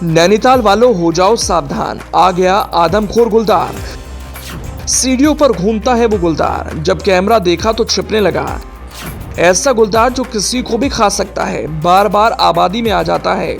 नैनीताल वालों हो जाओ सावधान, आ गया आदमखोर गुलदार। सीढ़ियों पर घूमता है वो गुलदार, जब कैमरा देखा तो छिपने लगा। ऐसा गुलदार जो किसी को भी खा सकता है, बार बार आबादी में आ जाता है।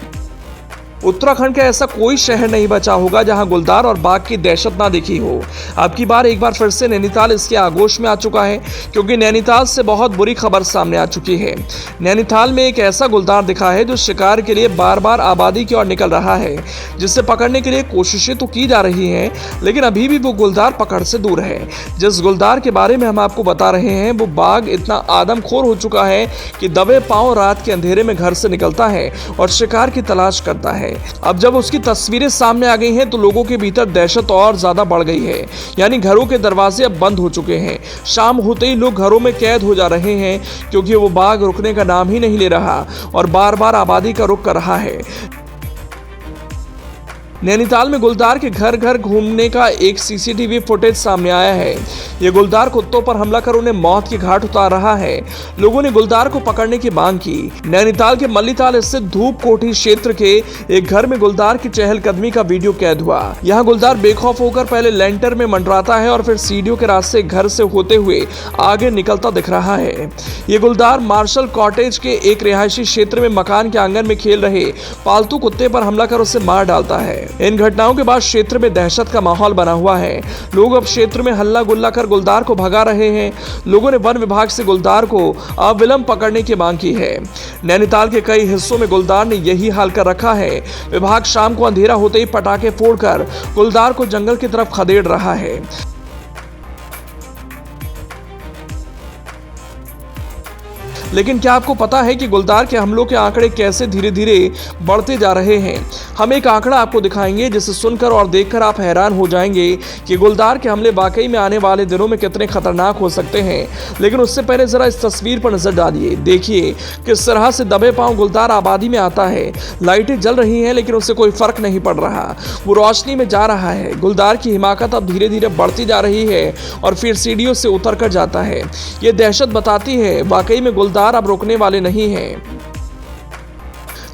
उत्तराखंड का ऐसा कोई शहर नहीं बचा होगा जहां गुलदार और बाघ की दहशत ना दिखी हो। अब की बार एक बार फिर से नैनीताल इसके आगोश में आ चुका है, क्योंकि नैनीताल से बहुत बुरी खबर सामने आ चुकी है। नैनीताल में एक ऐसा गुलदार दिखा है जो शिकार के लिए बार बार आबादी की ओर निकल रहा है, जिसे पकड़ने के लिए कोशिशें तो की जा रही हैं, लेकिन अभी भी वो गुलदार पकड़ से दूर है। जिस गुलदार के बारे में हम आपको बता रहे हैं, वो बाघ इतना आदमखोर हो चुका है कि दबे पांव रात के अंधेरे में घर से निकलता है और शिकार की तलाश करता है। अब जब उसकी तस्वीरें सामने आ गई हैं तो लोगों के भीतर दहशत और ज्यादा बढ़ गई है। यानी घरों के दरवाजे अब बंद हो चुके हैं। शाम होते ही लोग घरों में कैद हो जा रहे हैं, क्योंकि वो बाघ रुकने का नाम ही नहीं ले रहा और बार बार आबादी का रुख कर रहा है। नैनीताल में गुलदार के घर घर घूमने का एक सीसीटीवी फुटेज सामने आया है। ये गुलदार कुत्तों पर हमला कर उन्हें मौत की घाट उतार रहा है। लोगों ने गुलदार को पकड़ने की मांग की। नैनीताल के मल्लीताल स्थित धूप कोठी क्षेत्र के एक घर में गुलदार की चहलकदमी का वीडियो कैद हुआ। यहाँ गुलदार बेखौफ होकर पहले लेंटर में मंडराता है और फिर सीढ़ियों के रास्ते घर से होते हुए आगे निकलता दिख रहा है। ये गुलदार मार्शल कॉटेज के एक रिहायशी क्षेत्र में मकान के आंगन में खेल रहे पालतू कुत्ते पर हमला कर उसे मार डालता है। इन घटनाओं के बाद क्षेत्र में दहशत का माहौल बना हुआ है। लोग अब क्षेत्र में हल्ला गुल्ला कर गुलदार को भगा रहे हैं। लोगों ने वन विभाग से गुलदार को अविलंब पकड़ने की मांग की है। नैनीताल के कई हिस्सों में गुलदार ने यही हाल कर रखा है। विभाग शाम को अंधेरा होते ही पटाखे फोड़कर गुलदार को जंगल की तरफ खदेड़ रहा है। लेकिन क्या आपको पता है कि गुलदार के हमलों के आंकड़े कैसे धीरे धीरे बढ़ते जा रहे हैं? हम एक आंकड़ा आपको दिखाएंगे, जिसे सुनकर और देखकर आप हैरान हो जाएंगे कि गुलदार के हमले वाकई में आने वाले दिनों में कितने खतरनाक हो सकते हैं। लेकिन उससे पहले जरा इस तस्वीर पर नजर डालिए। देखिए किस तरह से दबे पांव गुलदार आबादी में आता है। लाइटें जल रही हैं, लेकिन उससे कोई फर्क नहीं पड़ रहा। वो रोशनी में जा रहा है। गुलदार की हिमाकत अब धीरे धीरे बढ़ती जा रही है और फिर सीढ़ियों से उतर कर जाता है। ये दहशत बताती है वाकई में गुलदार अब रुकने वाले नहीं हैं।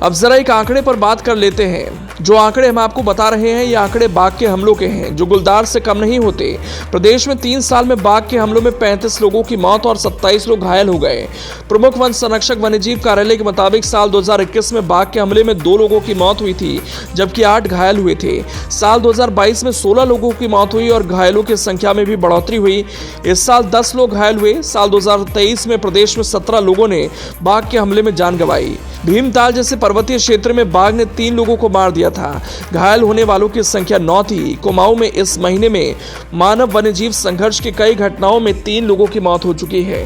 अब जरा एक आंकड़े पर बात कर लेते हैं। जो आंकड़े हम आपको बता रहे हैं, ये आंकड़े बाघ के हमलों के हैं, जो गुलदार से कम नहीं होते। प्रदेश में 3 साल में बाघ के हमलों में 35 लोगों की मौत और 27 लोग घायल हो गए। प्रमुख वन संरक्षक वन्यजीव कार्यालय के मुताबिक साल 2021 में बाघ के हमले में 2 लोगों की मौत हुई थी, जबकि 8 घायल हुए थे। साल 2022 में 16 लोगों की मौत हुई और घायलों की संख्या में भी बढ़ोतरी हुई। इस साल 10 लोग घायल हुए। साल 2023 में प्रदेश में 17 लोगों ने बाघ के हमले में जान गंवाई। भीमताल जैसे पर्वतीय क्षेत्र में बाघ ने 3 लोगों को मार दिया था। घायल होने वालों की संख्या 9 थी। कुमाऊं में इस महीने में मानव वन्यजीव संघर्ष की कई घटनाओं में 3 लोगों की मौत हो चुकी है।